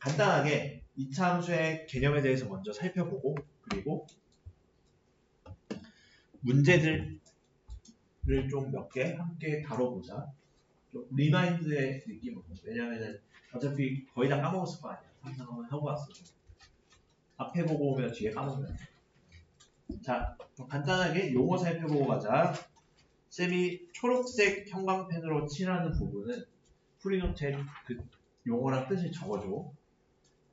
간단하게 2차 함수의 개념에 대해서 먼저 살펴보고 그리고 문제들을 좀 몇 개 함께 다뤄보자. 좀 리마인드의 느낌으로. 왜냐면은 어차피 거의 다 까먹었을 거 아니야. 상상만 하고 왔어. 앞에 보고 오면 뒤에 까먹으면. 자, 간단하게 용어 살펴보고 가자. 쌤이 초록색 형광펜으로 칠하는 부분은 풀이노트에 그 용어랑 뜻을 적어줘.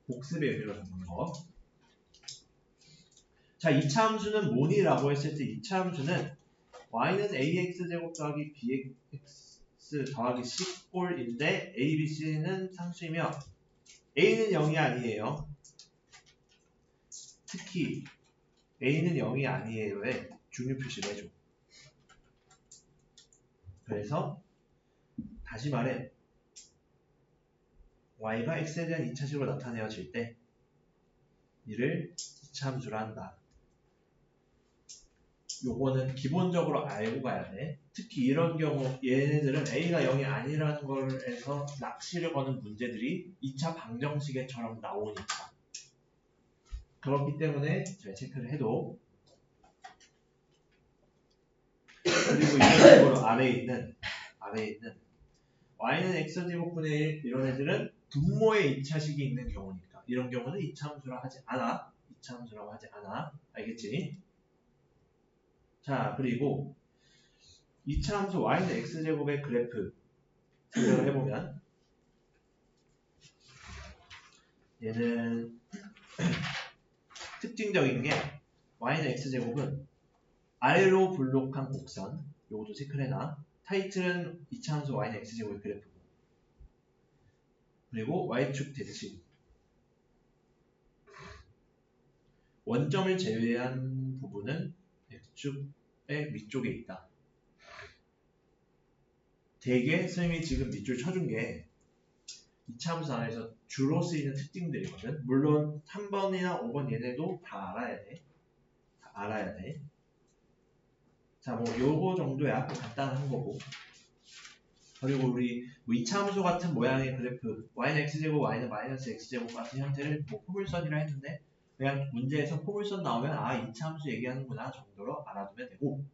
복습의 의미로 적는 거. 자, 2차 함수는 뭐니라고 했을 때 2차 함수는 y는 ax제곱 더하기 bx 더하기 c꼴인데 a, b, c는 상수이며 a는 0이 아니에요. 특히 a는 0이 아니에요에 중요 표시를 해줘. 그래서 다시 말해 y가 x에 대한 2차식으로 나타내어질 때 이를 2차 함수로 한다. 요거는 기본적으로 알고 가야 돼. 특히 이런 경우 얘네들은 a가 0이 아니라는 걸 해서 낚시를 거는 문제들이 2차 방정식에처럼 나오니까 그렇기 때문에 잘 체크를 해도 그리고 이런 식으로 아래에 있는 y는 x제곱분의 1 이런 애들은 분모의 2차식이 있는 경우니까 이런 경우는 2차 함수라고 하지 않아. 2차 함수라고 하지 않아. 알겠지? 자, 그리고 2차 함수 y는 x제곱의 그래프 생각을 해보면 얘는 특징적인 게 y는 x제곱은 아래로 블록한 곡선 요것도 체크를 해놔. 타이틀은 2차 함수 y는 x제곱의 그래프고 그리고 y축 대칭 원점을 제외한 부분은 x축의 위쪽에 있다. 되게 선생님이 지금 밑줄 쳐준 게 2차 함수 안에서 주로 쓰이는 특징들이거든. 물론 3번이나 5번 얘네도 다 알아야 돼. 다 알아야 돼. 자, 뭐 요거 정도야. 간단한 거고. 그리고 우리 뭐 2차 함수 같은 모양의 그래프 y는 x제곱, y는 마이너스 x제곱 같은 형태를 뭐 포물선이라 했는데 그냥 문제에서 포물선 나오면 아 2차 함수 얘기하는구나 정도로 알아두면 되고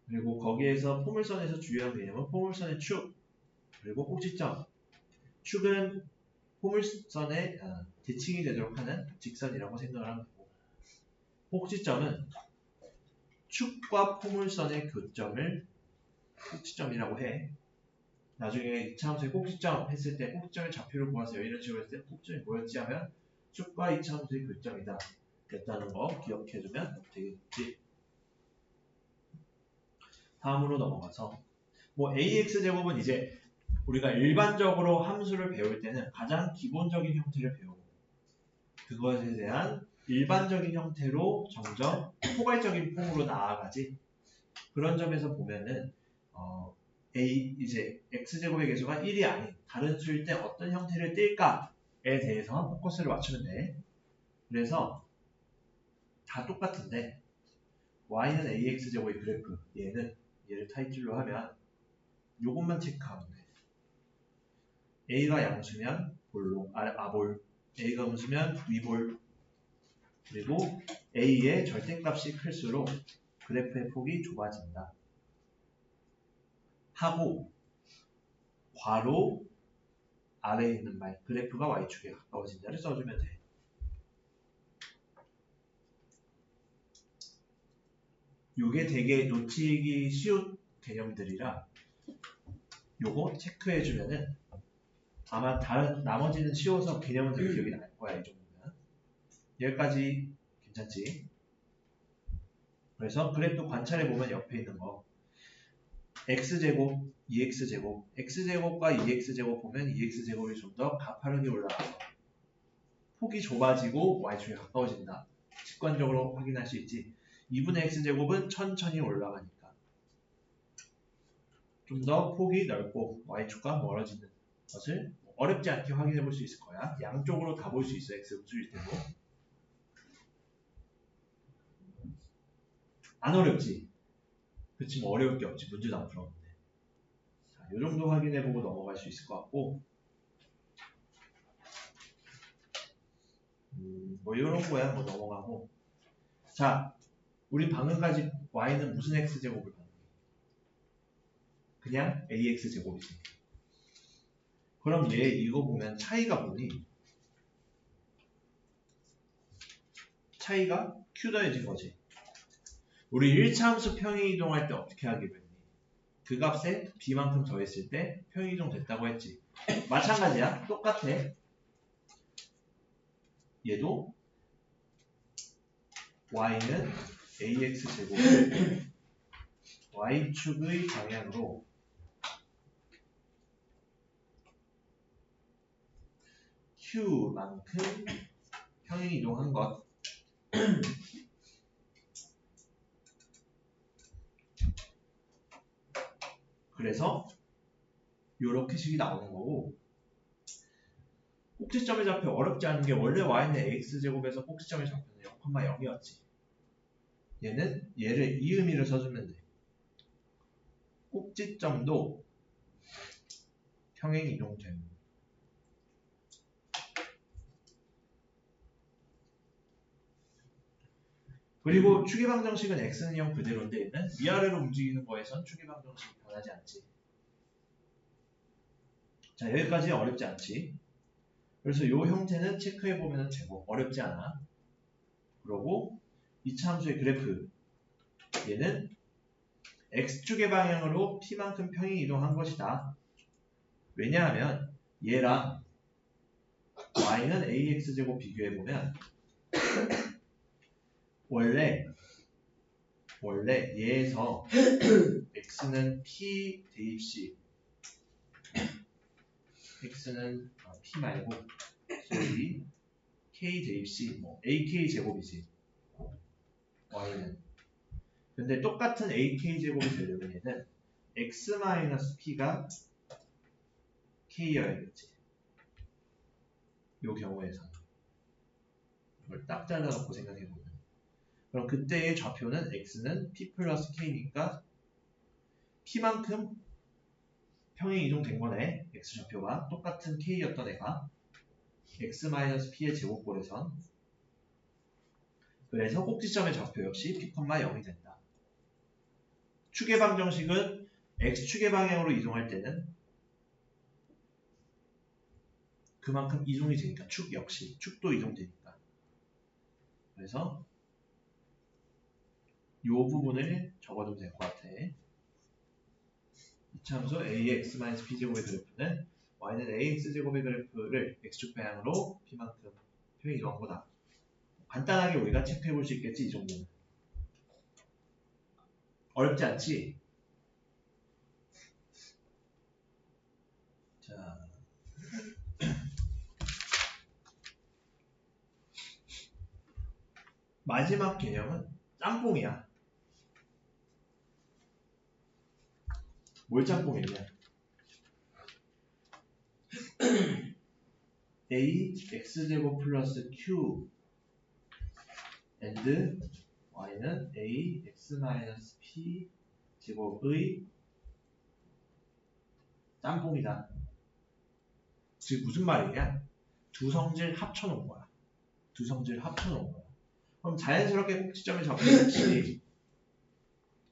그리고 거기에서 포물선에서 주요한 개념은 포물선의 축 그리고 꼭지점 축은 포물선의 대칭이 되도록 하는 직선이라고 생각을 하면 되고 꼭지점은 축과 포물선의 교점을 꼭지점이라고 해. 나중에 2차 함수의 꼭지점 했을 때 꼭지점의 좌표를 구하세요. 이런 식으로 했을 때 꼭지점이 뭐였지 하면 축과 2차 함수의 교점이다. 됐다는 거 기억해두면 되겠지. 다음으로 넘어가서 뭐 AX제곱은 이제 우리가 일반적으로 함수를 배울 때는 가장 기본적인 형태를 배우고 그것에 대한 일반적인 형태로 점점 포괄적인 폼으로 나아가지. 그런 점에서 보면은 이제 x제곱의 개수가 1이 아닌 다른 수일 때 어떤 형태를 띨까에 대해서 포커스를 맞추면 돼. 그래서 다 똑같은데 y는 ax제곱의 그래프 얘를 타이틀로 하면 요것만 체크하면 돼. a가 양수면 볼록, 아볼, a가 음수면 위볼 그리고 a의 절대값이 클수록 그래프의 폭이 좁아진다. 하고 괄호 아래에 있는 말 그래프가 y축에 가까워진다를 써주면 돼. 요게 되게 놓치기 쉬운 개념들이라 요거 체크해주면은 아마 다른 나머지는 쉬워서 개념은 되게 기억이 날 거야. 이 정도면 여기까지 괜찮지? 그래서 그래프 관찰해보면 옆에 있는 거 x제곱, 2x제곱 x제곱과 2x제곱 보면 2x제곱이 좀 더 가파르게 올라가서 폭이 좁아지고 y축에 가까워진다. 직관적으로 확인할 수 있지. 2분의 x제곱은 천천히 올라가니까 좀 더 폭이 넓고 y축과 멀어지는 것을 어렵지 않게 확인해 볼 수 있을 거야. 양쪽으로 다 볼 수 있어. x음수일 때도. 안 어렵지? 그치 뭐 어려울 게 없지. 문제도 안 풀었는데. 자, 요 정도 확인해 보고 넘어갈 수 있을 것 같고 뭐 이런 거야. 뭐 넘어가고. 자, 우리 방금까지 y는 무슨 x제곱을 받는 거야? 그냥 ax제곱이지. 그럼 얘 이거 보면 차이가 뭐니? 차이가 q 더해진 거지. 우리 1차 함수 평행이동할 때 어떻게 하기로 했니? 그 값에 b만큼 더했을 때 평행이동 됐다고 했지. 마찬가지야. 똑같아. 얘도 y는 ax제곱을 y축의 방향으로 q만큼 평행이동한 것. 그래서 요렇게 식이 나오는 거고, 꼭지점의 좌표 어렵지 않은 게 원래 y는 ax제곱에서 꼭지점의 좌표는 0,0이었지. 얘는 얘를 이 의미를 써주면 돼. 꼭지점도 평행이동됨. 그리고 추계방정식은 x는 0 그대로인데 얘는 위아래로 움직이는 거에선 추계방정식이 변하지 않지. 자, 여기까지 어렵지 않지. 그래서 이 형태는 체크해보면 제법 어렵지 않아. 그러고 2차 함수의 그래프, 얘는 x축의 방향으로 p만큼 평행이동한 것이다. 왜냐하면 얘랑 y는 ax제곱 비교해보면 원래 얘에서 x는 p 대입식, x는 p 말고 소위 k 대입식, 뭐 ak 제곱이지. y는. 근데 똑같은 ak 제곱이 되려면 얘는 x-p가 k여야겠지. 요 경우에서 이걸 딱 잘라놓고 생각해보면, 그럼 그때의 좌표는 x는 p 플러스 k니까 p만큼 평행 이동된 거네. x 좌표가 똑같은 k였던 애가 x-p의 제곱꼴에선. 그래서 꼭지점의 좌표 역시 p, 0이 된다. 축의 방정식은 x축의 방향으로 이동할 때는 그만큼 이동이 되니까 축 역시 축도 이동되니까. 그래서 이 부분을 적어도 될 것 같아. 이차함수 ax-p제곱의 그래프는 y는 ax제곱의 그래프를 x축 방향으로 p만큼 평행 이동한 거다. 간단하게 우리가 체크해 볼 수 있겠지. 이 정도는 어렵지 않지? 자, 마지막 개념은 짬뽕이야. 뭘 짬뽕이냐? a x제곱 플러스 q and y는 a x-p 제곱의 짬뽕이다. 즉 무슨 말이냐? 두 성질 합쳐놓은 거야. 두 성질 합쳐놓은 거야. 그럼 자연스럽게 꼭지점의 좌표 역시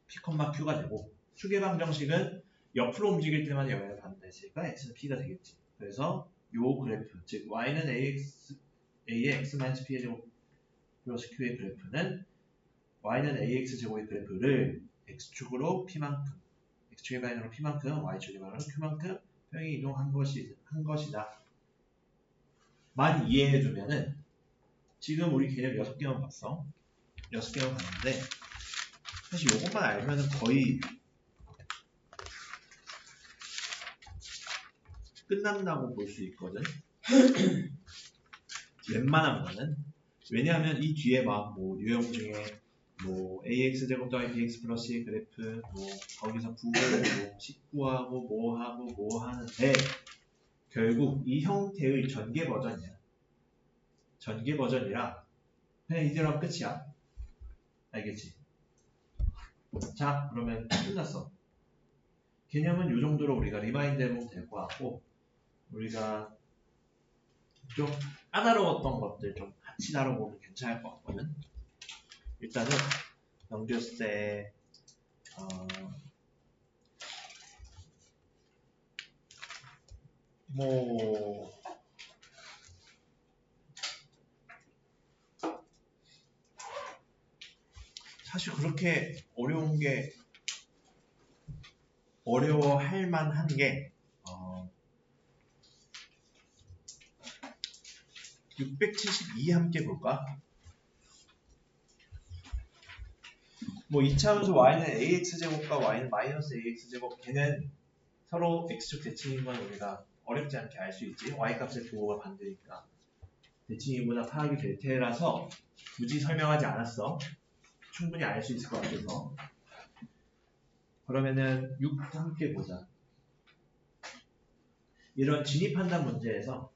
p, q가 되고, 축의 방정식은 옆으로 움직일 때만 영향을 받는다 했으니까 x는 p가 되겠지. 그래서 요 그래프, 즉 y는 a의 x-p의 제곱 플러스 q의 그래프는 y는 ax제곱의 그래프를 x축으로 p만큼, x축의 방향으로 p만큼, y축의 방향으로 q만큼 평행 이동한 것이다. 만 이해해두면은 지금 우리 개념 6개만 봤어. 6개만 봤는데 사실 이것만 알면은 거의 끝난다고 볼 수 있거든. 웬만하면은. 왜냐하면 이 뒤에 막 뭐 유형 중에 뭐 ax제곱 더하기 bx 플러스의 그래프 뭐 거기서 구고 뭐 19하고 뭐 하고 뭐 하는데 결국 이 형태의 전개 버전이야. 전개 버전이라 그냥 이대로 하면 끝이야. 알겠지? 자, 그러면 끝났어. 개념은 이 정도로 우리가 리마인드 해보면 될 것 같고, 우리가 좀 까다로웠던 것들 좀 같이 다뤄보면 괜찮을 것 같거든. 일단은 넘겼을 뭐 사실 그렇게 어려워할 만한 게 672 함께 볼까? 뭐 이차함수 y는 ax제곱과 y는 마이너스 ax제곱 걔는 서로 x축 대칭인 건 우리가 어렵지 않게 알 수 있지. y값의 부호가 반대니까 대칭이구나 파악이 될 테라서 굳이 설명하지 않았어. 충분히 알 수 있을 것 같아서. 그러면은 6 함께 보자. 이런 진입 판단 문제에서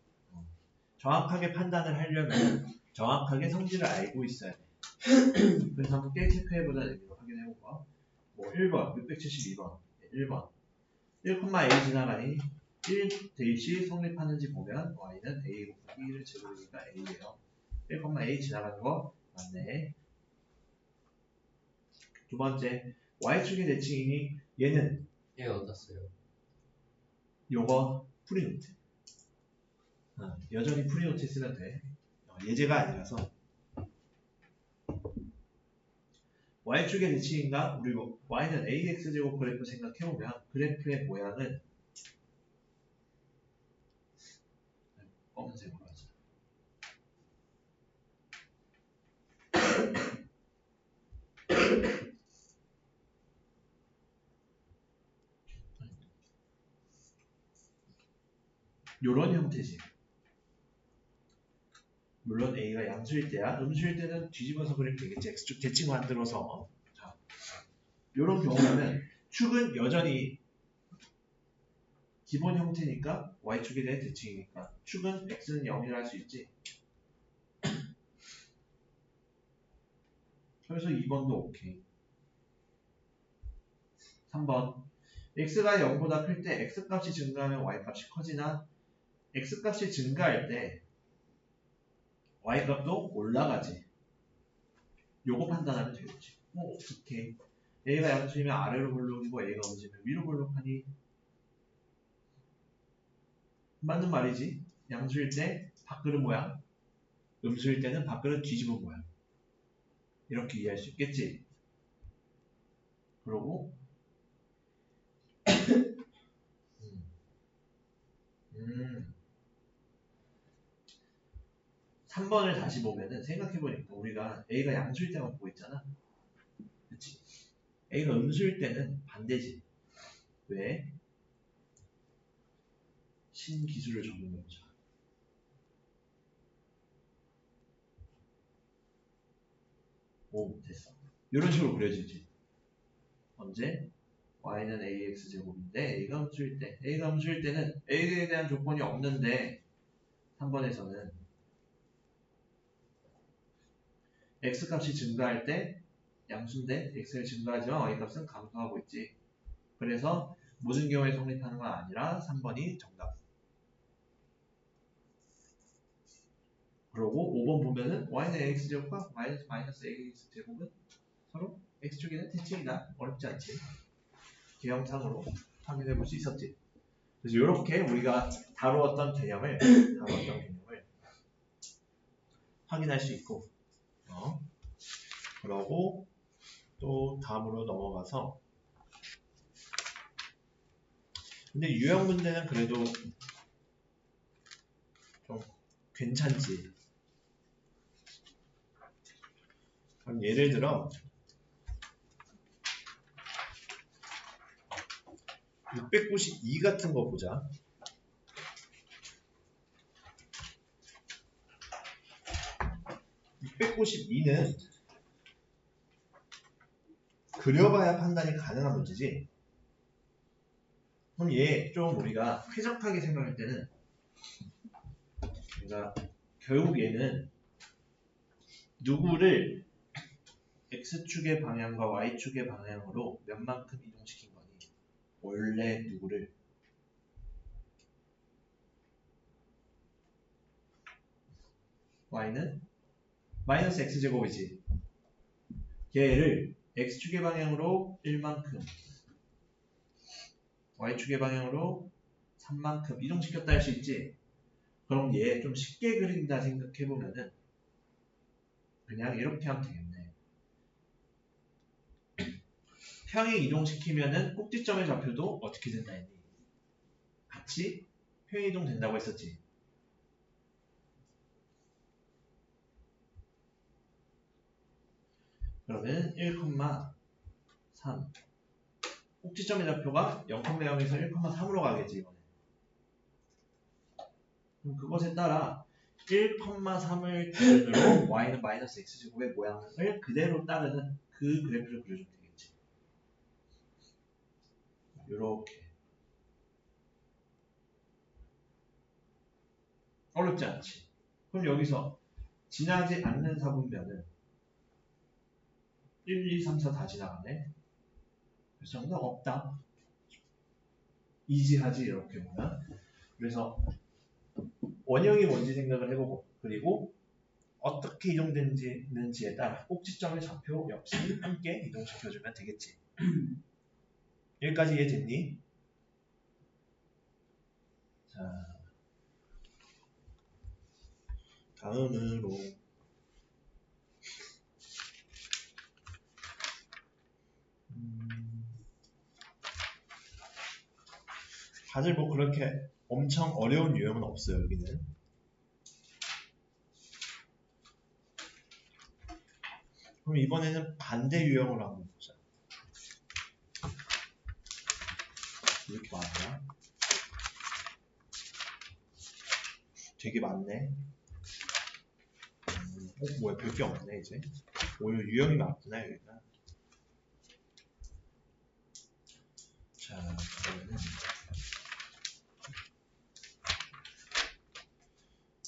정확하게 판단을 하려면 정확하게 성질을 알고 있어야 돼. 그래서 함께 체크해보자 얘기로 확인해보고 뭐 1번 672번 1번 1,a 지나가니 1대시 성립하는지 보면 y는 a 곱하기 1을 제곱이니까 a예요. 1,a 지나가는 거 맞네. 두 번째 y축의 대칭이니 얘는 얘 어디다 써요? 요거 프리노트. 여전히 프리노트 쓰면 돼. 예제가 아니라서. y축의 대칭인가? 우리 y는 ax제곱 그래프 생각해보면 그래프의 모양은 검은색으로 하자. 요런 형태지. 물론 a가 양수일 때야. 음수일 때는 뒤집어서 그리면 되겠지. x축 대칭 만들어서. 자, 요런 경우라면 축은 여전히 기본 형태니까 y축에 대한 대칭이니까 축은 x는 0이라 할 수 있지. 그래서 2번도 오케이. 3번 x가 0보다 클 때 x값이 증가하면 y값이 커지나 x값이 증가할 때 y값도 올라가지. 요거 판단하면 되겠지. 어떻게 a가 양수이면 아래로 볼록이고 a가 음수이면 위로 볼록하니 맞는 말이지. 양수일 때 밥그릇 모양, 음수일 때는 밥그릇 뒤집은 모양. 이렇게 이해할 수 있겠지. 그러고 3번을 다시 보면은 생각해보니까 우리가 a가 양수일 때만 보고 있잖아. 그치? a가 음수일 때는 반대지. 왜? 신기술을 적용해보자. 오, 됐어. 이런 식으로 그려지지. 언제? y는 ax제곱인데 a가 음수일 때. a가 음수일 때는 a에 대한 조건이 없는데 3번에서는 x값이 증가할 때 양수인데 x를 증가하지만 y값은 감소하고 있지. 그래서 모든 경우에 성립하는 건 아니라 3번이 정답. 그리고 5번 보면은 y는 ax제곱과 마이너스 ax제곱은 서로 x축에는 대칭이다. 어렵지 않지. 개형상으로 확인해 볼 수 있었지. 그래서 이렇게 우리가 다루었던 개념을 확인할 수 있고 그러고 또 다음으로 넘어가서 근데 유형 문제는 그래도 좀 괜찮지. 그럼 예를 들어 692 같은 거 보자. 692는 그려봐야 판단이 가능한 문제지. 그럼 얘 좀 우리가 쾌적하게 생각할 때는 그러니까 결국 얘는 누구를 x축의 방향과 y축의 방향으로 몇만큼 이동시킨 거니? 원래 누구를 y는 마이너스 x제곱이지. 얘를 x축의 방향으로 1만큼 y축의 방향으로 3만큼 이동시켰다 할 수 있지. 그럼 얘 좀 쉽게 그린다 생각해보면은 그냥 이렇게 하면 되겠네. 평행 이동시키면은 꼭지점의 좌표도 어떻게 된다 했니? 같이 평행 이동 된다고 했었지. 그러면 1,3 꼭지점의 좌표가 0,0에서 1,3으로 가겠지 이번에. 그럼 그것에 따라 1,3을 기준으로 y는 마이너스 x제곱의 모양을 그대로 따르는 그 그래프를 그려주면 되겠지. 요렇게. 어렵지 않지. 그럼 여기서 지나지 않는 사분면은 1, 2, 3, 4 다 지나가네. 그래서 정답 없다. 이지하지 이렇게 보면. 그래서 원형이 뭔지 생각을 해보고 그리고 어떻게 이동되는지에 따라 꼭지점의 좌표 역시 함께 이동시켜주면 되겠지. 여기까지 이해됐니? 자, 다음으로 다들 뭐 그렇게 엄청 어려운 유형은 없어요. 여기는. 그럼 이번에는 반대 유형으로 한번 보자. 이렇게 많나? 되게 많네. 뭐야, 별 게 없네, 이제. 오히려 유형이 많구나, 여기가. 자, 그러면은.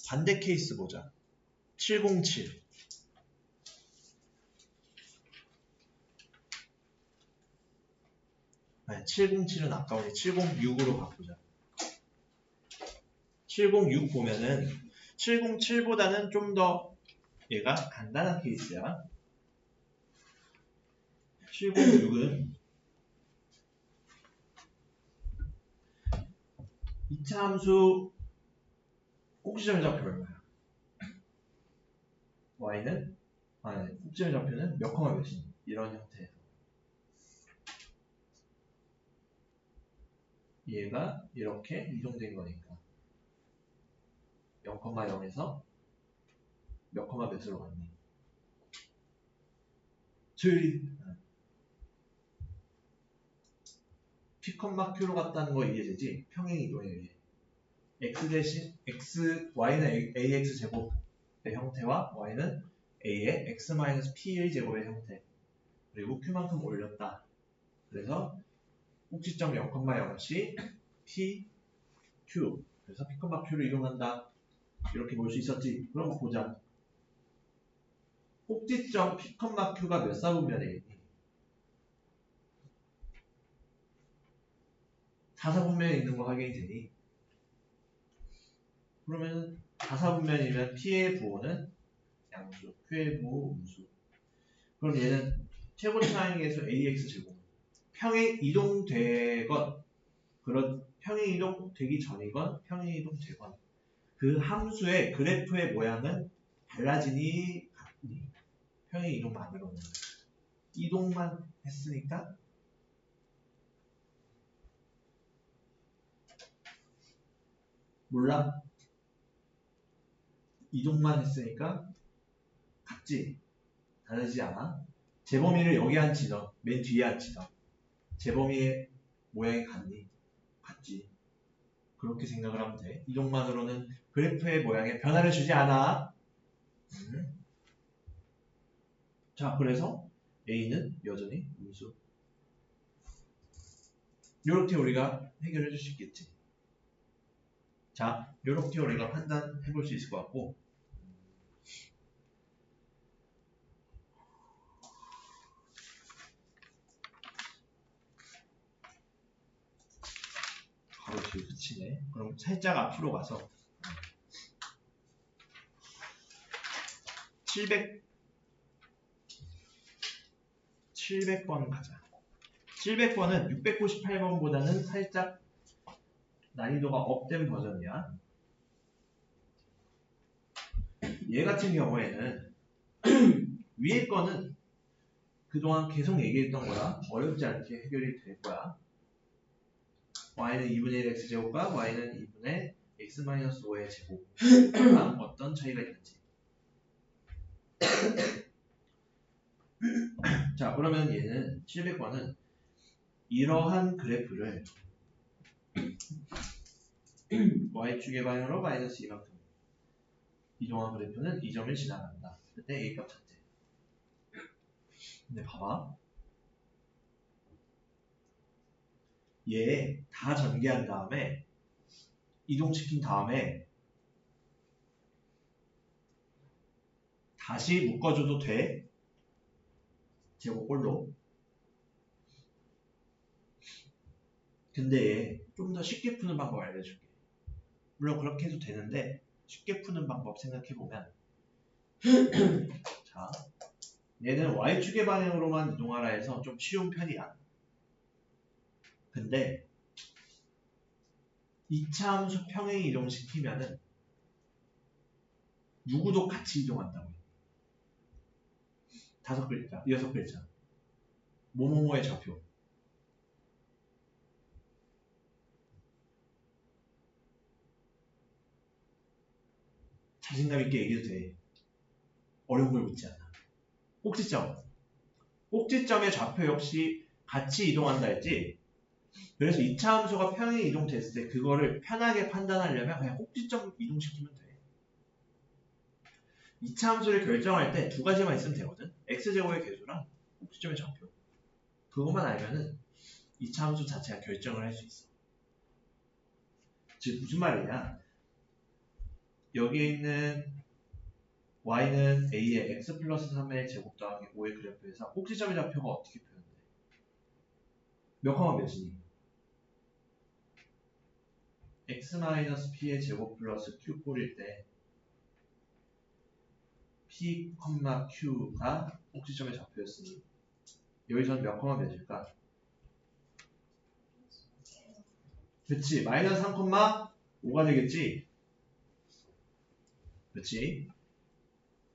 반대 케이스 보자. 707. 아니, 707은 아까우니 706으로 바꾸자. 706 보면은 707보다는 좀 더 얘가 간단한 케이스야. 706은 2차 함수 꼭지점의 좌표 얼마야? y는 꼭지점의 좌표는 몇 컴마 몇이니? 이런 형태에서 얘가 이렇게 이동된 거니까 0,0에서 몇 컴마 몇으로 갔니? 조율이 P, Q로 갔다는 거 이해되지? 평행 이동에 의해 x 대신 y는 ax 제곱의 형태와 y는 a의 x-p의 제곱의 형태 그리고 q만큼 올렸다. 그래서 꼭지점 0,0시 p, q 그래서 P, Q로 이동한다. 이렇게 볼 수 있었지? 그럼 보자. 꼭지점 P, Q가 몇 사분면에 있니? 4사분면에 있는 거 확인이 되니? 그러면 4사분면이면 P의 부호는 양수, Q의 부호 음수. 그럼 얘는 최고차항에서 AX 제곱. 평행 이동되건, 평행 이동되기 전이건, 평행 이동되건, 그 함수의 그래프의 모양은 달라지니 같니? 평행 이동만으로는. 이동만 했으니까 몰라. 이동만 했으니까 같지? 다르지 않아? 재범위를 여기 앉히던, 맨 뒤에 앉히던 재범위의 모양이 같니? 같지? 그렇게 생각을 하면 돼. 이동만으로는 그래프의 모양에 변화를 주지 않아. 자, 그래서 A는 여전히 음수. 이렇게 우리가 해결해 줄 수 있겠지. 자, 이렇게 우리가 판단해 볼 수 있을 것 같고 바로 뒤로 그치네. 그럼 살짝 앞으로 가서 700번 가자. 700번은 698번보다는 살짝 난이도가 업된 버전이야. 얘 같은 경우에는 위에 거는 그동안 계속 얘기했던 거야. 어렵지 않게 해결이 될 거야. y는 2분의 1 x제곱과 y는 2분의 x-5의 제곱과 어떤 차이가 있는지. 자, 그러면 얘는 700번은 이러한 그래프를 y축의 방향으로 마이너스 이만큼 이동한 그래프는 이 점을 지나간다. 그때 a값 찾대. 근데 봐봐. 얘 다 전개한 다음에 이동시킨 다음에 다시 묶어줘도 돼. 제곱꼴로. 근데 좀 더 쉽게 푸는 방법 알려줄게. 물론 그렇게 해도 되는데 쉽게 푸는 방법 생각해보면 자, 얘는 y축의 방향으로만 이동하라 해서 좀 쉬운 편이야. 근데 2차 함수 평행 이동시키면은 누구도 같이 이동한다고 해. 5글자, 6글자. 뭐뭐뭐의 좌표. 자신감 있게 얘기해도 돼. 어려운 걸 묻지 않아. 꼭지점. 꼭지점의 좌표 역시 같이 이동한다 했지. 그래서 2차 함수가 평행 이동됐을 때 그거를 편하게 판단하려면 그냥 꼭지점 이동시키면 돼. 2차 함수를 결정할 때 두 가지만 있으면 되거든. x제곱의 계수랑 꼭지점의 좌표. 그것만 알면은 2차 함수 자체가 결정을 할 수 있어. 즉 무슨 말이냐. 여기에 있는 y는 a의 x 플러스 3의 제곱 더하기 5의 그래프에서 꼭지점의 좌표가 어떻게 표현돼? 몇 컴마 몇이니? x-p의 제곱 플러스 q 꼴일 때 p, q가 꼭지점의 좌표였으니 여기서는 몇 컴마 몇일까? 그치, 마이너스 3, 5가 되겠지? 그치?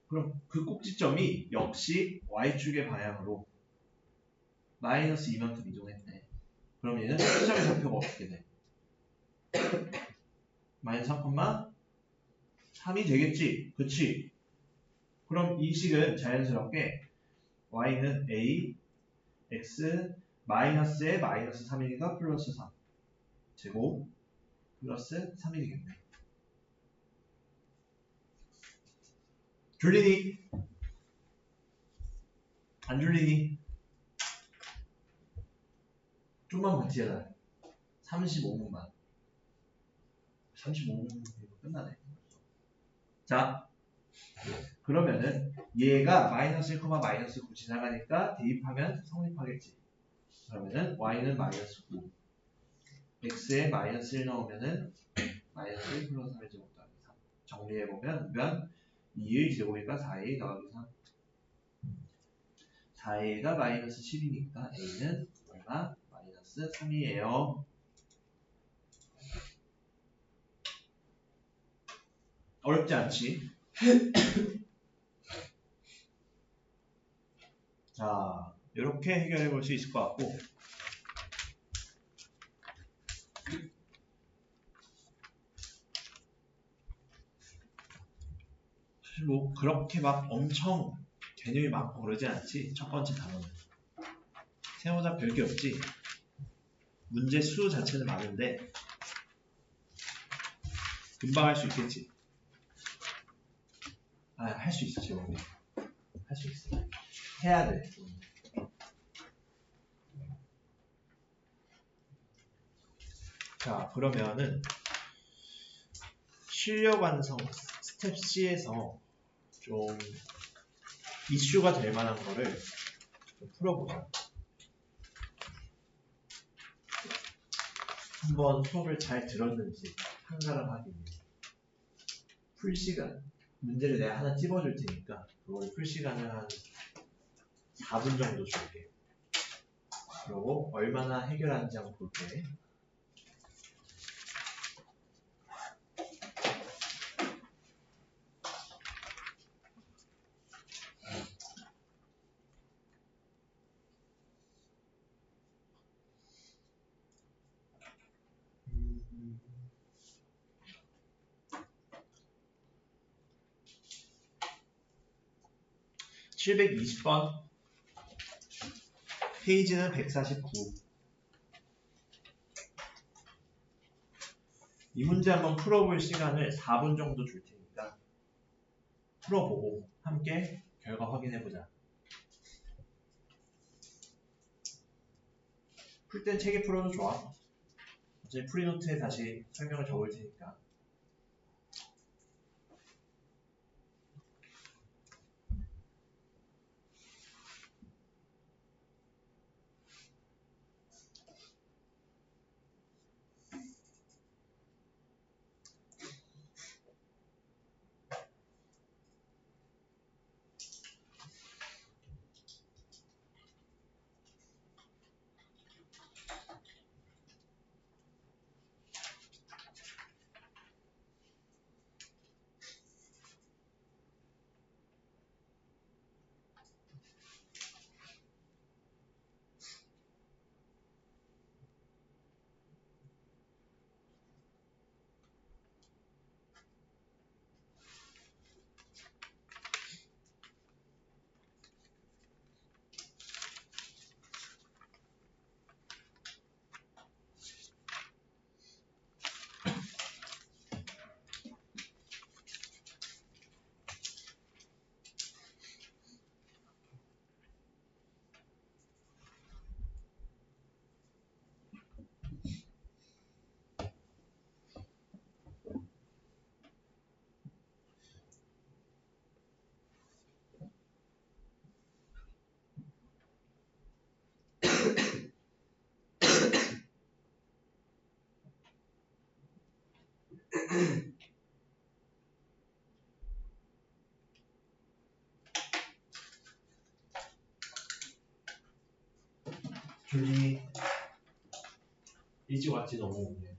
그럼 그 꼭지점이 역시 y축의 방향으로 마이너스 이만큼 이동했네. 그럼 얘는 꼭지점의 좌표가 어떻게 돼? 마이너스 3, 3이 되겠지? 그치? 그럼 이 식은 자연스럽게 y는 a, x, 마이너스에 마이너스 3이니까 플러스 3 제곱 플러스 3이 되겠네. 졸리니? 안 졸리니? 좀만 버티자. 35분만. 35분 끝나네. 자, 그러면은 얘가 마이너스 1, 마이너스 9 지나가니까 대입하면 성립하겠지. 그러면은 y는 마이너스 9 x에 마이너스 1 넣으면은 마이너스 1 플러스 3의 제곱 더하기 3 정리해보면 2의 제곱이니까 4a 더하기 3 4a가 마이너스 10이니까 a는 얼마? 마이너스 3이에요. 어렵지 않지? 자, 이렇게 해결해 볼 수 있을 것 같고 사실 뭐 그렇게 막 엄청 개념이 많고 그러지 않지. 첫 번째 단어는 세모자 별게 없지. 문제 수 자체는 많은데 금방 할 수 있겠지. 할 수 있어. 제목이 할 수 있어. 해야 돼. 자, 그러면은 실력 완성 스텝 C에서 좀 이슈가 될 만한 거를 좀 풀어보자. 한번 수업을 잘 들었는지 판가름 하기 위해 풀 시간 문제를 내가 하나 찝어줄 테니까 그걸 풀 시간을 한 4분 정도 줄게. 그리고 얼마나 해결하는지 한번 볼게. 음. 720번 페이지는 149. 이 문제 한번 풀어볼 시간을 4분 정도 줄 테니까 풀어보고 함께 결과 확인해보자. 풀 땐 책에 풀어도 좋아. 어차피 프리노트에 다시 설명을 적을 테니까. 조진이 일찍 왔지 너무 오네.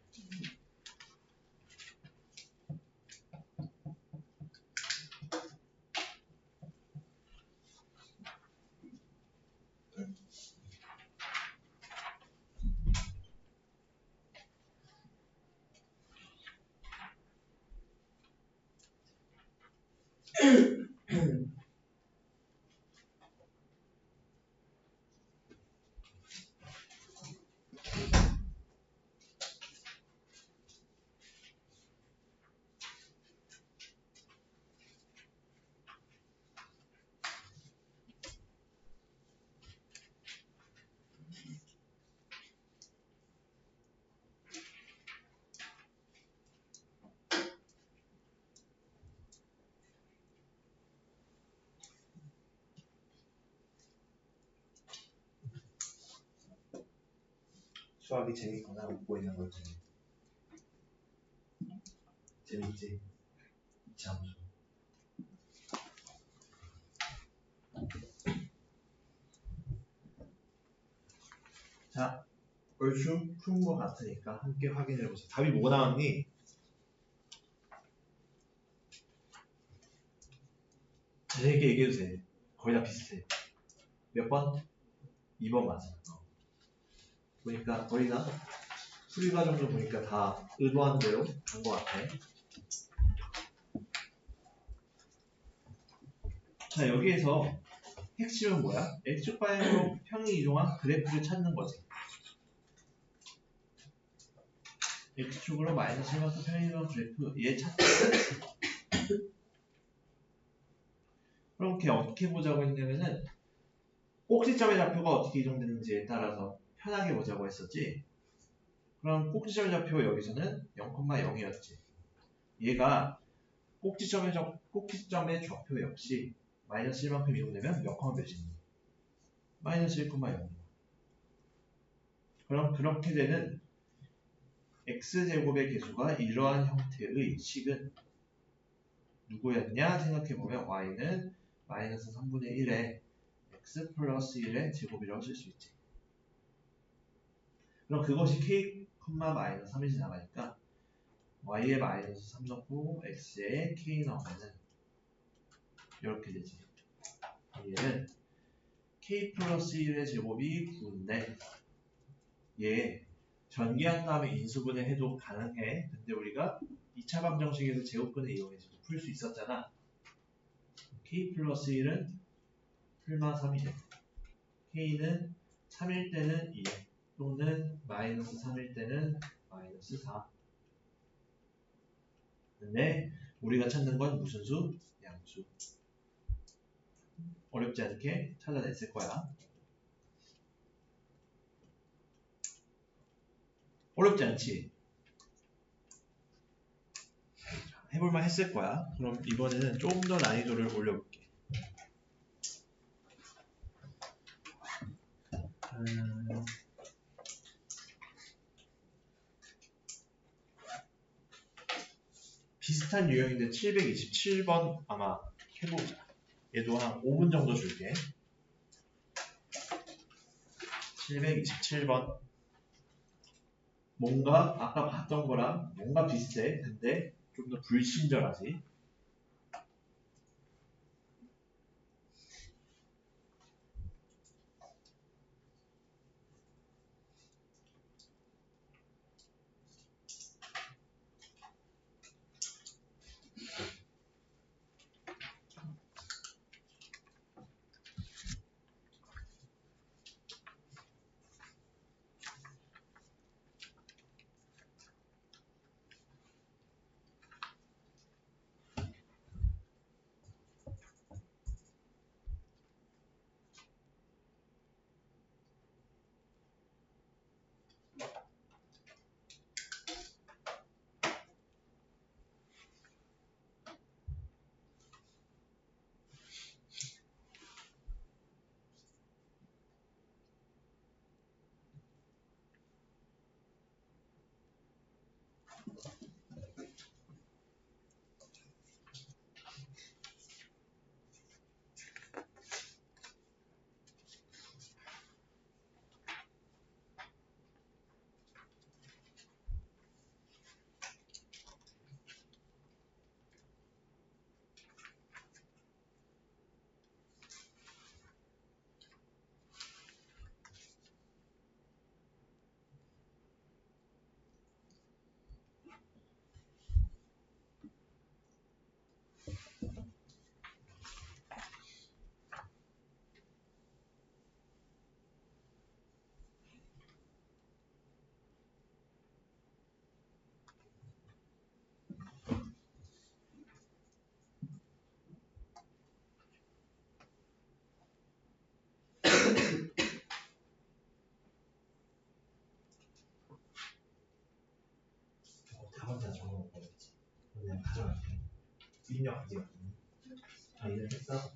수학이 재밌거나 웃고 있는 거지. 재밌지? 이참수. 자, 얼추 푼 거 같으니까 함께 확인해보자. 답이 뭐 나왔니? 자세히 얘기해도 돼. 거의 다 비슷해. 몇 번? 2번 맞아. 보니까 거의 다 수리 과정도 보니까 다 의도한 대로 간 거 같아. 자, 여기에서 핵심은 뭐야? X축 방향으로 평이 이동한 그래프를 찾는 거지. X축으로 마이너스 1만큼 평이 이동한 그래프 얘 찾는 그럼 걔 어떻게 보자고 했냐면은 꼭지점의 좌표가 어떻게 이동되는지에 따라서 편하게 보자고 했었지. 그럼 꼭지점의 좌표 여기서는 0,0이었지. 얘가 꼭지점의 좌표 역시 마이너스 1만큼 이동되면 몇 컴마 몇이니? 마이너스 1,0. 그럼 그렇게 되는 x제곱의 개수가 이러한 형태의 식은 누구였냐 생각해보면 y는 마이너스 3분의 1에 x 플러스 1의 제곱이라고 쓸 수 있지. 그럼 그것이 k, 마이너스 3이 지나가니까 y에 마이너스 3 넣고 x에 k 넣으면은 이렇게 되지. 얘는 k 플러스 1의 제곱이 9인데 얘 전개한 다음에 인수분해 해도 가능해. 근데 우리가 2차 방정식에서 제곱근을 이용해서도 풀 수 있었잖아. k 플러스 1은 풀마 3이 돼. k는 3일 때는 2 또는 마이너스 3일 때는 마이너스 4. 근데 우리가 찾는 건 무슨 수? 양수. 어렵지 않게 찾아냈을 거야. 어렵지 않지? 해볼만 했을 거야. 그럼 이번에는 좀 더 난이도를 올려볼게. 비슷한 유형인데 727번 아마 해보자. 얘도 한 5분 정도 줄게. 727번. 뭔가 아까 봤던 거랑 뭔가 비슷해. 근데 좀 더 불친절하지. 답은 다 적어놓은 거겠지. 그냥 가져갈게. 입력 가져갈게. 다 입력했어?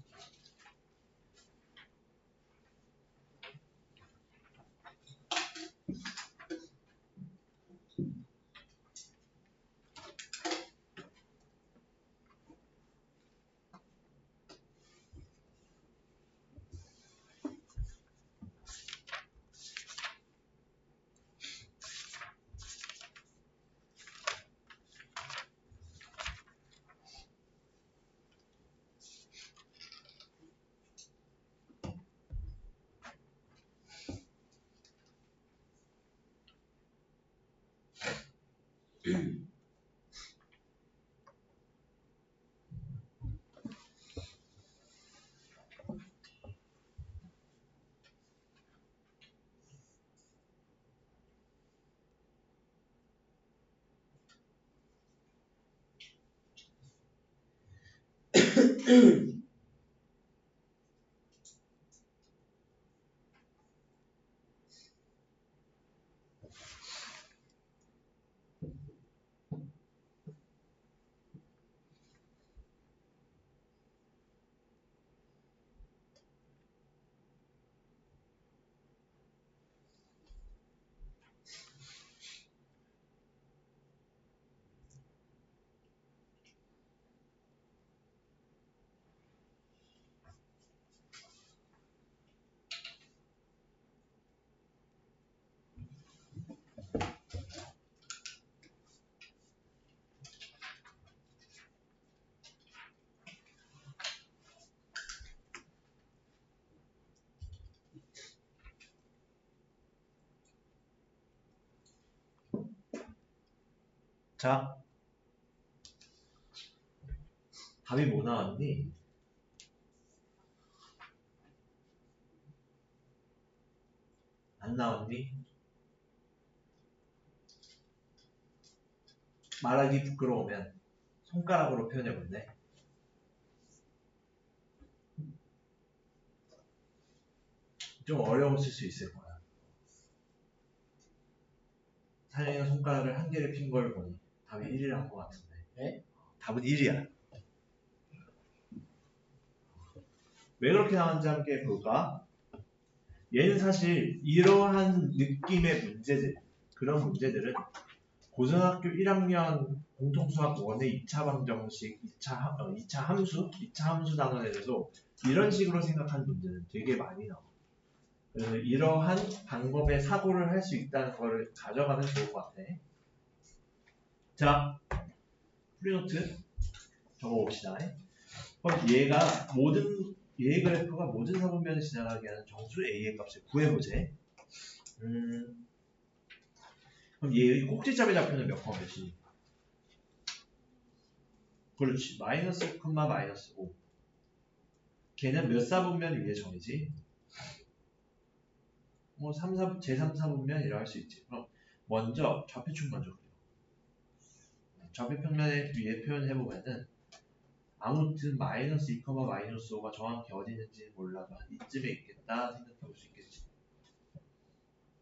자, 답이 뭐 나왔니? 안 나왔니? 말하기 부끄러우면 손가락으로 표현해볼래? 좀 어려웠을 수 있을 거야. 사장이가 손가락을 한 개를 핀 걸 보니 답이 1이란 것 같은데. 네? 답은 1이야. 왜 그렇게 나왔는지 함께 볼까? 얘는 사실 이러한 느낌의 문제들, 그런 문제들은 고등학교 1학년 공통수학 1의 2차 방정식, 2차 함수 단원에서도 이런 식으로 생각하는 문제는 되게 많이 나와. 그래서 이러한 방법의 사고를 할 수 있다는 거를 가져가면 좋을 것 같아. 자, 프리노트 적어봅시다. 그럼 얘의 그래프가 모든 사분면을 지나가게 하는 정수 A의 값을 구해보재. 그럼 얘의 꼭지점의 좌표는 몇 컴마 몇이니? 그렇지. 마이너스 콤마 마이너스 5. 걔는 몇 사분면 위에 점이지? 뭐 제3, 4분면이라고 할 수 있지. 그럼 먼저 좌표축 먼저 그려. 좌표평면에 위에 표현해보면은 아무튼 마이너스 2, 마이너스 5가 정확히 어디 있는지 몰라도 한 이쯤에 있겠다 생각해볼 수 있겠지.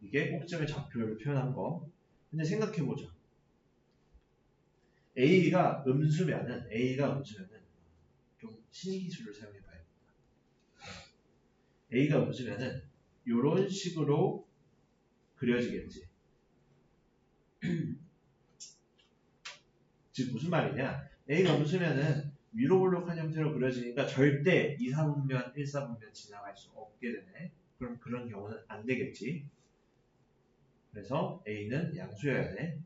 이게 꼭지점의 좌표를 표현한 거. 근데 생각해보자. A가 음수면은 좀 신기술을 사용해봐야겠다. A가 음수면은 이런 식으로 그려지겠지. 즉 무슨 말이냐? A가 음수면은 위로 볼록한 형태로 그려지니까 절대 2, 4분면, 1, 4분면 지나갈 수 없게 되네. 그럼 그런 경우는 안 되겠지. 그래서 A는 양수여야 돼.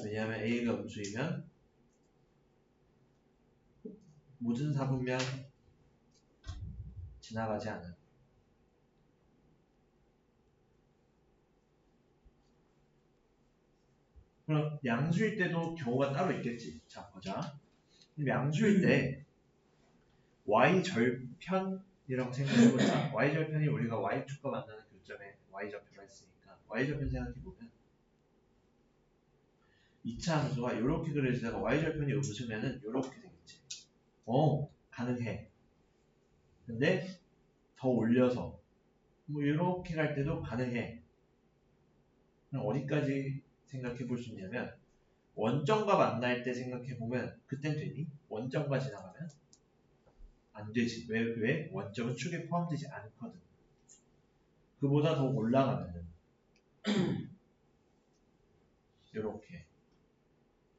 왜냐하면 A가 음수이면 모든 4분면 지나가지 않아. 그럼 양수일 때도 경우가 따로 있겠지. 자, 보자. 양수일 때 y절편이라고 생각해보자. y절편이 우리가 y축과 만나는 교점에 y좌표가 있으니까 y절편 생각해보면 2차 함수가 이렇게 그려지다가 y절편이 음수면은 이렇게 되겠지. 가능해. 근데 더 올려서 뭐 이렇게 갈 때도 가능해. 그럼 어디까지 생각해 볼 수 있냐면 원점과 만날 때 생각해 보면 그땐 되니? 원점과 지나가면 안 되지. 왜? 원점은 축에 포함되지 않거든. 그보다 더 올라가면은 이렇게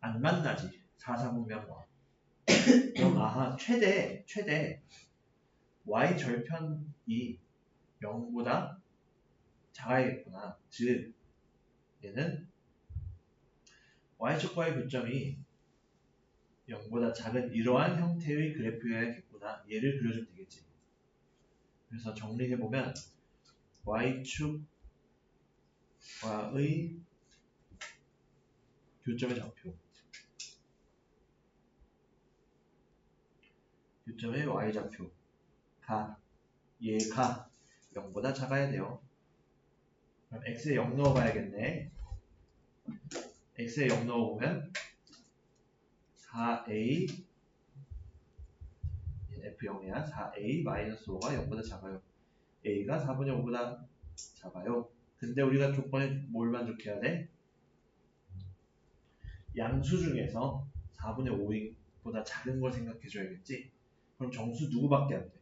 안 만나지. 4, 4분면과. 그럼 최대 y 절편이 0보다 작아야겠구나. 즉 얘는 y축과의 교점이 0보다 작은 이러한 형태의 그래프여야겠구나. 얘를 그려주면 되겠지. 그래서 정리해보면 y축과의 교점의 좌표, 교점의 y좌표가 얘가 0보다 작아야 돼요. 그럼 x에 0 넣어봐야겠네. x에 0 넣어보면 4a f0이야. 4a 마이너스 5가 0보다 작아요. a가 4분의 5보다 작아요. 근데 우리가 조건에 뭘 만족해야 돼? 양수 중에서 4분의 5보다 작은 걸 생각해줘야겠지? 그럼 정수 누구밖에 안 돼?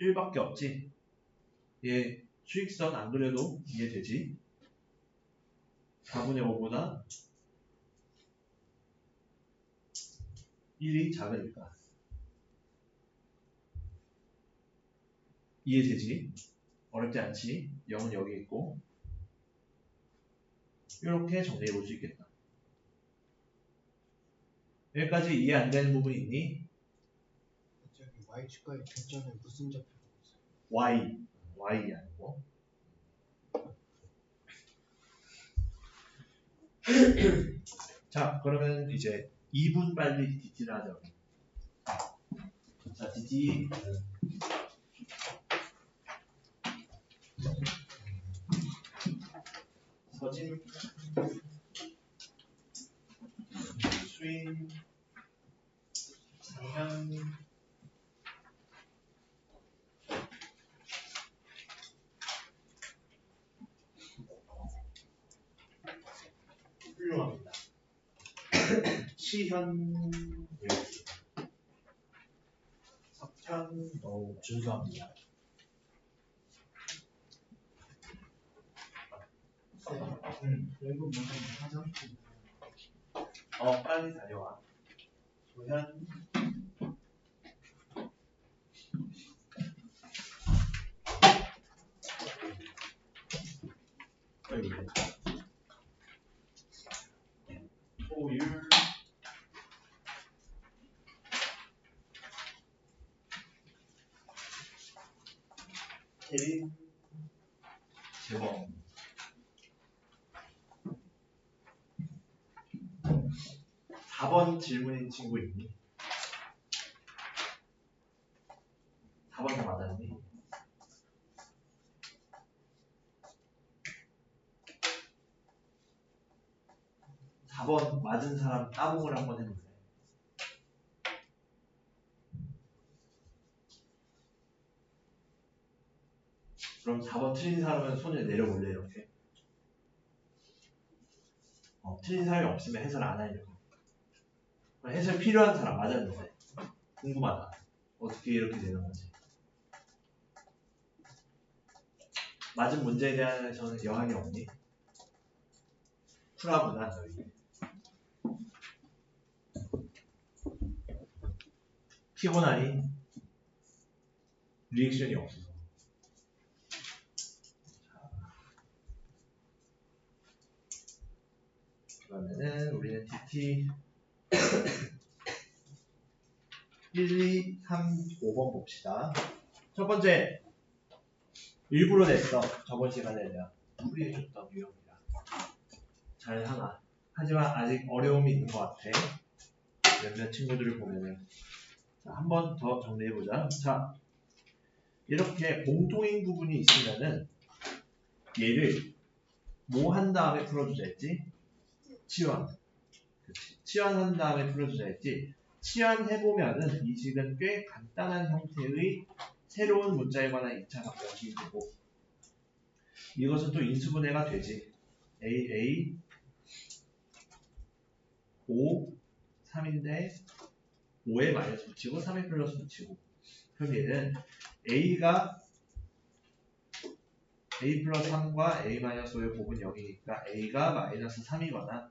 1밖에 없지? 얘 수익선 안 그려도 이해되지? 4분의 5보다 1이 작으니까 이해되지? 어렵지 않지? 0은 여기 있고 이렇게 정리해 볼 수 있겠다. 여기까지 이해 안 되는 부분이 있니? 저기 y축과의 교점에 무슨 좌표가 있어요? y 아니고 자, 그러면 이제 2분 빨리 DT를 하죠. 자, DT. 서진. 수인. 상현. 훌륭합니다. 시현. 석현. 준수합니다. 이거 먼저 하자. 빨리 다녀와. 조현. 소율. 혜린. 재범. 4번 질문인 친구 있니? 4번 다 맞았니? (4번) 맞은 사람 따봉을 한번 해보세요. 그럼 4번 틀린 사람은 손을 내려올래 이렇게. 틀린 사람이 없으면 해설 안 하려고. 해설 필요한 사람 맞았는데 궁금하다. 어떻게 이렇게 되는 건지. 맞은 문제에 대해서는 여한이 없니? 쿨하구나 너희. 피곤하니? 리액션이 없어서. 그러면은 우리는 DT 1, 2, 3, 5번 봅시다. 첫 번째, 일부러 냈어. 저번 시간에 내가 풀이해줬던 유형이라. 잘 하나. 하지만 아직 어려움이 있는 것 같아. 몇몇 친구들을 보면은. 자, 한 번 더 정리해보자. 자, 이렇게 공통인 부분이 있으면은 얘를 뭐 한 다음에 풀어주자 했지? 치환. 그치. 치환한 다음에 풀어주자 했지? 치환해보면은 이 식은 꽤 간단한 형태의 새로운 문자에 관한 2차 방정식이 되고, 이것은 또 인수분해가 되지. AA 5 3인데 5에 마이너스 붙이고 3에 플러스 붙이고, 그럼 얘는 A가 A 플러스 3과 A 마이너스 5의 곱은 0이니까 A가 마이너스 3이거나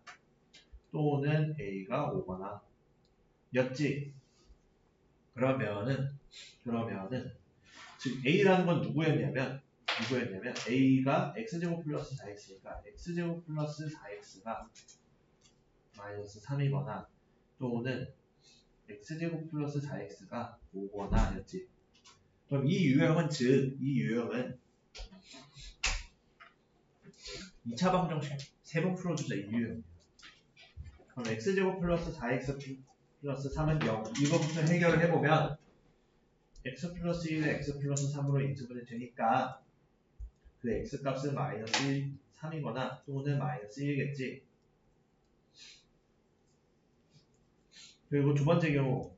또는 A가 5거나 였지. 그러면은 즉 A라는 건 누구였냐면 A가 X제곱 플러스 4X니까 X제곱 플러스 4X가 마이너스 3이거나 또는 X제곱 플러스 4X가 5거나 였지. 그럼 이 유형은 2차 방정식 3번 풀어주자 이 유형입니다. 그럼 X제곱 플러스 4X 플러스 3은 0. 이거부터 해결을 해보면 X 플러스 1은 X 플러스 3으로 인수분해 되니까 그 X 값은 마이너스 1, 3이거나 또는 마이너스 1이겠지. 그리고 두 번째 경우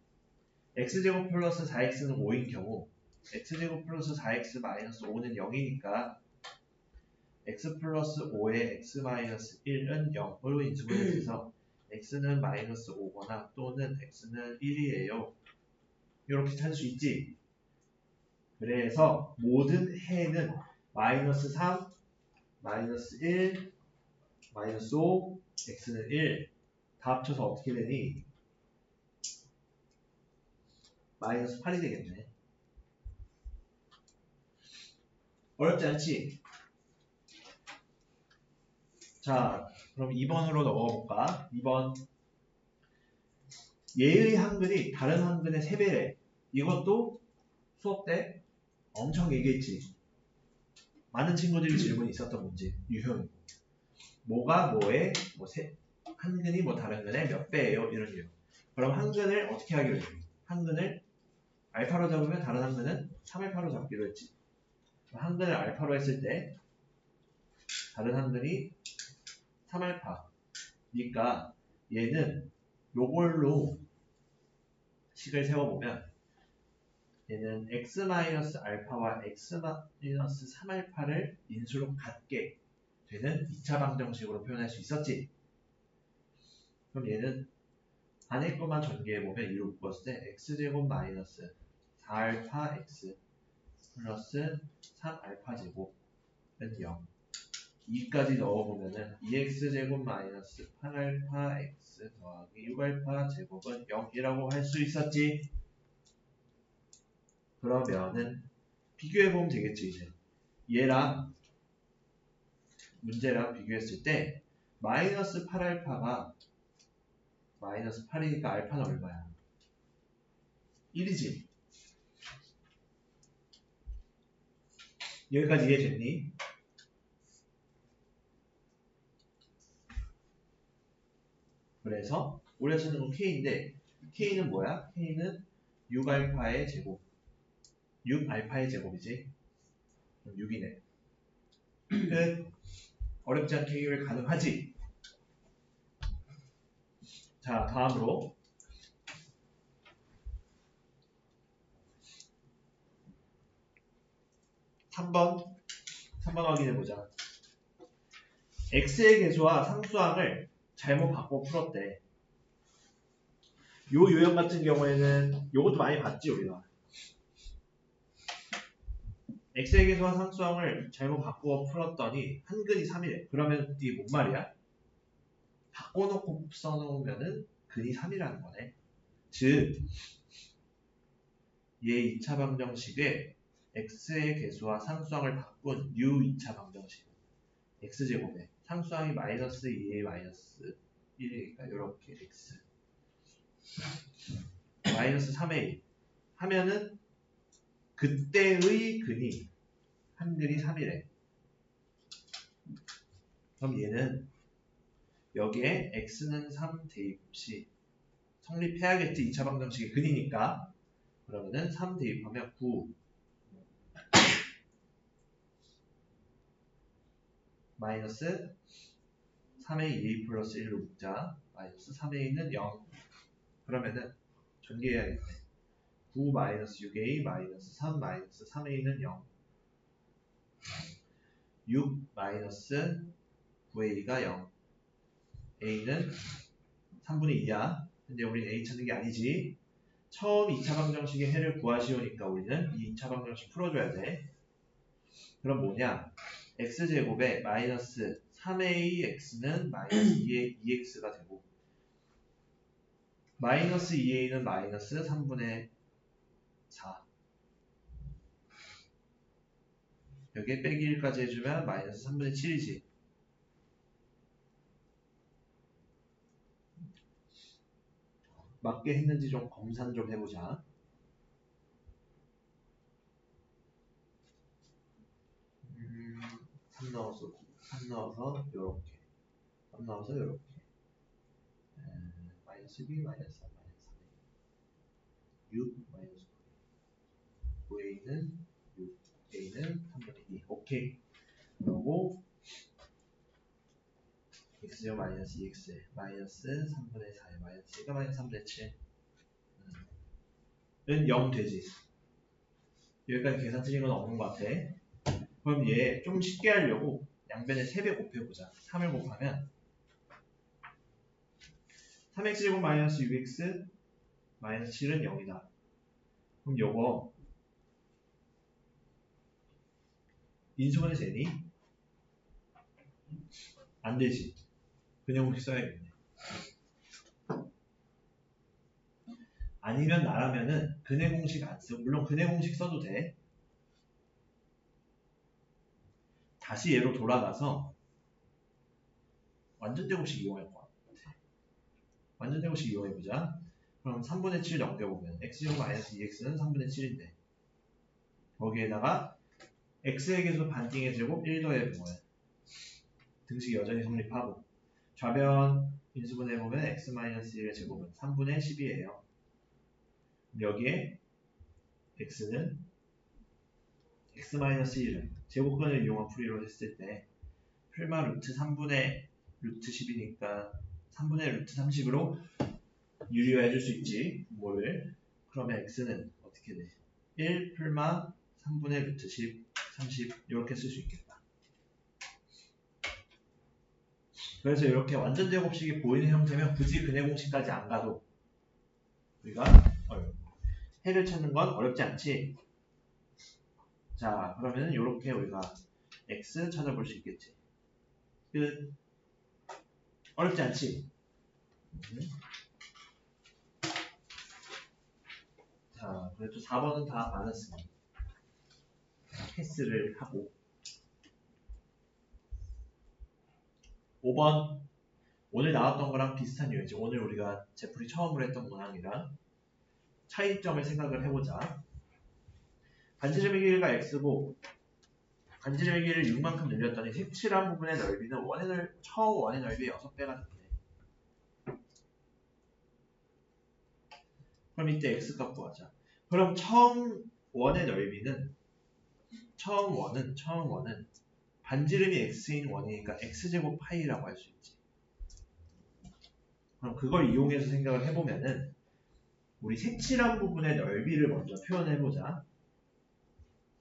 X제곱 플러스 4X는 5인 경우 X제곱 플러스 4X 마이너스 5는 0이니까 X 플러스 5에 X 마이너스 1은 0으로 인수분해돼서 X는 마이너스 5거나 또는 X는 1이에요. 이렇게 찾을 수 있지. 그래서 모든 해는 마이너스 3, 마이너스 1, 마이너스 5, X는 1 다 합쳐서 어떻게 되니? 마이너스 8이 되겠네. 어렵지 않지? 자, 그럼 2번으로 넘어가 볼까? 2번. 얘의 한근이 다른 한근의 3배래. 이것도 수업 때 엄청 얘기했지. 많은 친구들이 질문이 있었던 문제, 유형이고. 뭐가 뭐의 한 근이 뭐 다른 근의 몇 배예요 이런 식으로. 그럼 한 근을 어떻게 하기로 했지? 한 근을 알파로 잡으면 다른 한 근은 3알파로 잡기로 했지. 한 근을 알파로 했을 때 다른 한 근이 3알파니까 얘는 요걸로 식을 세워보면 얘는 x-알파와 x-3알파를 인수로 같게 되는 2차 방정식으로 표현할 수 있었지. 그럼 얘는 안에 것만 전개해보면 이로 묶었을 때 x제곱 마이너스 4알파 x 플러스 3알파 제곱은 0. 2까지 넣어보면은 2x제곱 마이너스 8알파 x 더하기 6알파 제곱은 0이라고 할 수 있었지. 그러면은 비교해보면 되겠지. 이제 얘랑 문제랑 비교했을 때 마이너스 8알파가 마이너스 8이니까 알파는 얼마야? 1이지. 여기까지 이해됐니? 그래서 우리가 쓰는 건 K인데 K는 뭐야? K는 6알파의 제곱 6알파의 제곱이지. 그럼 6이네. 끝. 어렵지 않게 해결 가능하지. 자, 다음으로 3번 확인해보자. x의 계수와 상수항을 잘못 바꿔 풀었대. 요 유형 같은 경우에는 요것도 많이 봤지 우리가. x의 계수와 상수항을 잘못 바꾸어 풀었더니 한 근이 3이래. 그러면 이게 뭔 말이야? 바꿔놓고 써놓으면은 근이 3이라는 거네. 즉, 얘 2차 방정식에 x의 계수와 상수항을 바꾼 u 2차 방정식 x제곱에 상수항이 마이너스 2a 마이너스 1이니까 이렇게 x 마이너스 3a 하면은 그때의 근이 한 근이 3이래. 그럼 얘는 여기에 x는 3 대입 시 성립해야겠지. 2차 방정식의 근이니까. 그러면은 3 대입하면 9 마이너스 3a 2a 플러스 1로 묶자. 마이너스 3a는 0. 그러면은 전개해야겠네. 9 마이너스 6a 마이너스 3 마이너스 3a는 0. 6 마이너스 9a가 0. a는 3분의 2야. 근데 우리는 a 찾는 게 아니지. 처음 2차 방정식의 해를 구하시오니까 우리는 이 2차 방정식 풀어줘야 돼. 그럼 뭐냐? x제곱에 마이너스 3ax는 마이너스 2x가 되고 마이너스 2a는 마이너스 3분의 4 여기에 빼기 1까지 해주면 마이너스 3분의 7이지. 맞게 했는지 좀 검산 좀 해보자. 음, 3 넣어서 요렇게 3 넣어서 요렇게 마이너스 2 마이너스 3 마이너스 3 6 마이너스 9a는 6 a는 3분의 2 오케이. 그리고 x0 마이너스 2x 마이너스 3분의 4 마이너스 1가 마이너스 3분의 7은 0 되지. 여기까지 계산 틀린 건 없는 것 같아. 그럼 얘 좀 쉽게 하려고 양변에 3배 곱해보자. 3을 곱하면 3x제곱 마이너스 6x 마이너스 7은 0이다. 그럼 요거 인수분해 되니? 안 되지. 근해 공식 써야겠네. 아니면 나라면은 근해 공식 안 쓰고, 물론 근해 공식 써도 돼. 다시 얘로 돌아가서 완전 제곱식 이용할 것 같아. 완전 제곱식 이용해보자. 그럼 3분의 7 넘겨보면 x제곱 마이너스 2x는 3분의 7인데 거기에다가 x의 계수 반띵의 제곱 1 더해보면 등식이 여전히 성립하고 좌변 인수분해해보면 x-1의 제곱은 3분의 10이에요. 여기에 x는 x-1을 제곱근을 이용한 풀이로 했을 때 풀마 루트 3분의 루트 10이니까 3분의 루트 30으로 유리화해줄 수 있지. 뭐를? 그러면 x는 어떻게 돼? 1 풀마 3분의 루트 10, 30 이렇게 쓸 수 있겠다. 그래서 이렇게 완전 제곱식이 보이는 형태면 굳이 근해 공식까지 안 가도 우리가 해를 찾는 건 어렵지 않지. 자, 그러면 이렇게 우리가 x 찾아볼 수 있겠지. 끝. 어렵지 않지. 자, 그래도 4번은 다 맞았습니다. 패스를 하고 5번 오늘 나왔던 거랑 비슷한 유형이지. 오늘 우리가 제풀이 처음으로 했던 문항이랑 차이점을 생각을 해보자. 반지름의 길이가 x고 반지름의 길이를 6만큼 늘렸더니 색칠한 부분의 넓이는 처음 원의 넓이의 6배가 됐네. 그럼 이때 x 값 구하자. 그럼 처음 원의 넓이는 처음 원은 반지름이 x인 원이니까 x제곱 파이라고 할 수 있지. 그럼 그걸 이용해서 생각을 해보면은 우리 색칠한 부분의 넓이를 먼저 표현해보자.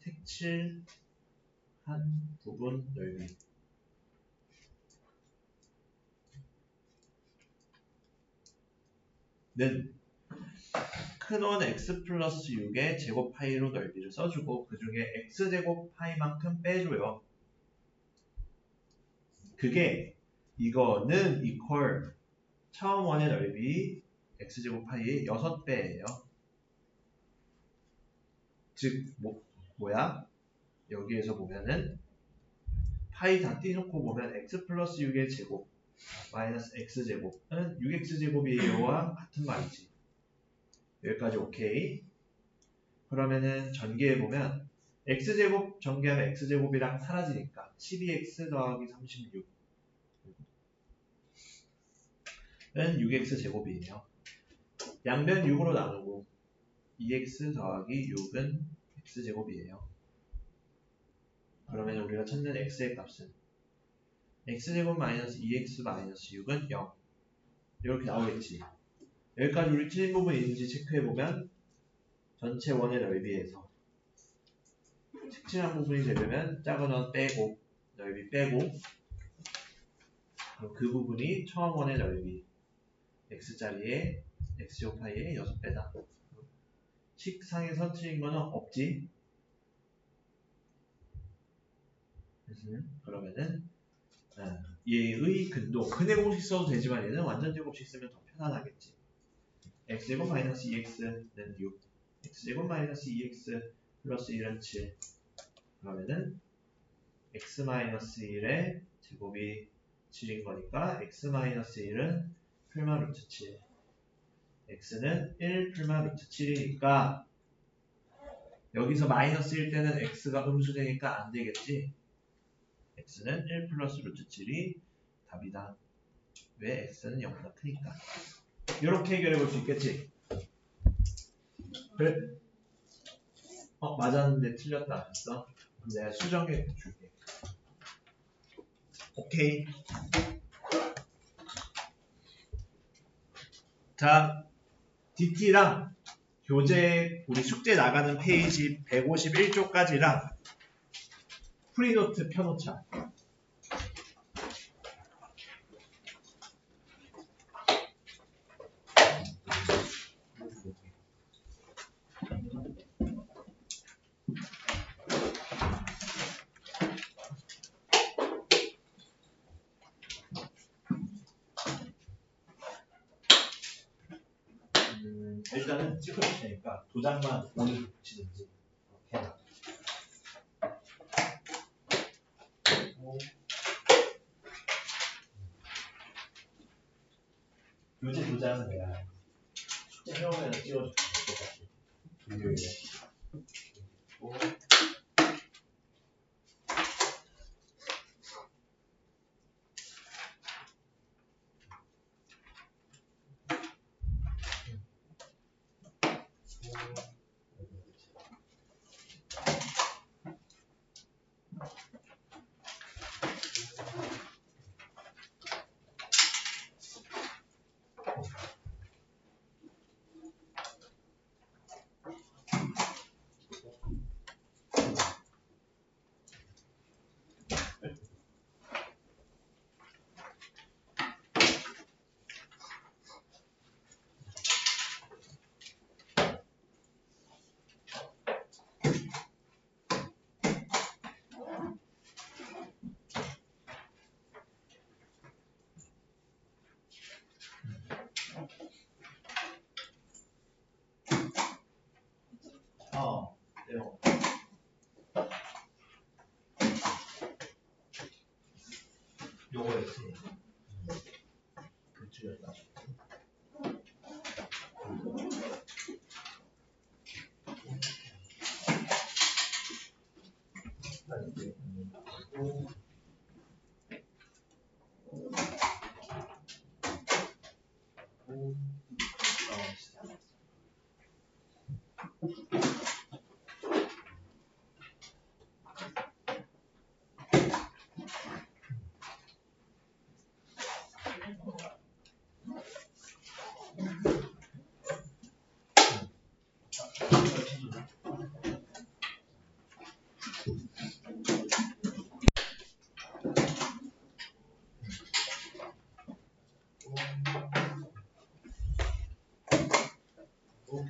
색칠한 부분 넓이. 는 큰원 x 플러스 6의 제곱 파이로 넓이를 써주고 그 중에 x제곱 파이만큼 빼줘요. 그게 이거는 이퀄 처음 원의 넓이 x제곱 파이의 6배예요. 즉 뭐야? 여기에서 보면은 파이 다 띄놓고 보면 x 플러스 6의 제곱 마이너스 x제곱은 6x제곱이에요와 같은 말이지. 여기까지 오케이. 그러면은 전개해보면 x제곱 전개하면 x제곱이랑 사라지니까 12x 더하기 36은 6x제곱이에요. 양변 6으로 나누고 2x 더하기 6은 x제곱이에요. 그러면 우리가 찾는 x의 값은 x제곱 마이너스 2x 마이너스 6은 0 이렇게 나오겠지. 여기까지 우리 틀린 부분이 있는지 체크해보면 전체 원의 넓이에서 색칠한 부분이 되려면 작은 원 빼고 넓이 빼고 그럼 그 부분이 처음 원의 넓이 x자리에 x제곱 파이의 6배다. 식상에서 틀린 거는 없지. 그러면은 얘의 근도 근해 공식 써도 되지만 얘는 완전 제곱식 쓰면 더 편안하겠지. x제곱 마이너스 2x는 6 x제곱 마이너스 2x 플러스 1은 7 그러면은 x 마이너스 1의 제곱이 7인 거니까 x 마이너스 1은 풀마 루트 7 x는 1 풀마 루트 7이니까 여기서 마이너스일 때는 x가 음수되니까 안 되겠지. x는 1 플러스 루트 7이 답이다. 왜? x는 0보다 크니까. 이렇게 해결해 볼 수 있겠지. 그래? 맞았는데 틀렸다 했어. 그럼 내가 수정해 줄게. 오케이. 자, DT랑 교재 우리 숙제 나가는 페이지 151쪽까지랑 프리노트 펴놓자. 일단은 찍어 줄 테니까 도장만 오늘 붙이든지 이렇게 해놔. 교재 도장은 내가 숙제 해오면 찍어줄 것 같아. 일요일에. 그리고 이거. 요거였지. 그쪽이었다.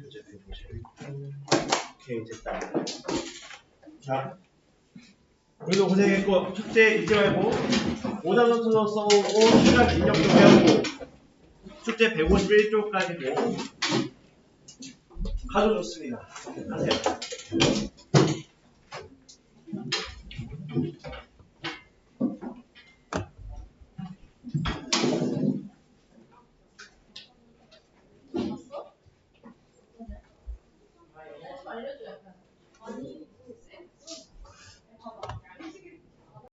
교재 151. 오케이, 됐다. 자, 오늘도 고생했고, 숙제 잊지 말고, 오답노트도 써오고, 시간 입력도 해오고, 숙제 151쪽까지고, 가져줬습니다. 하세요.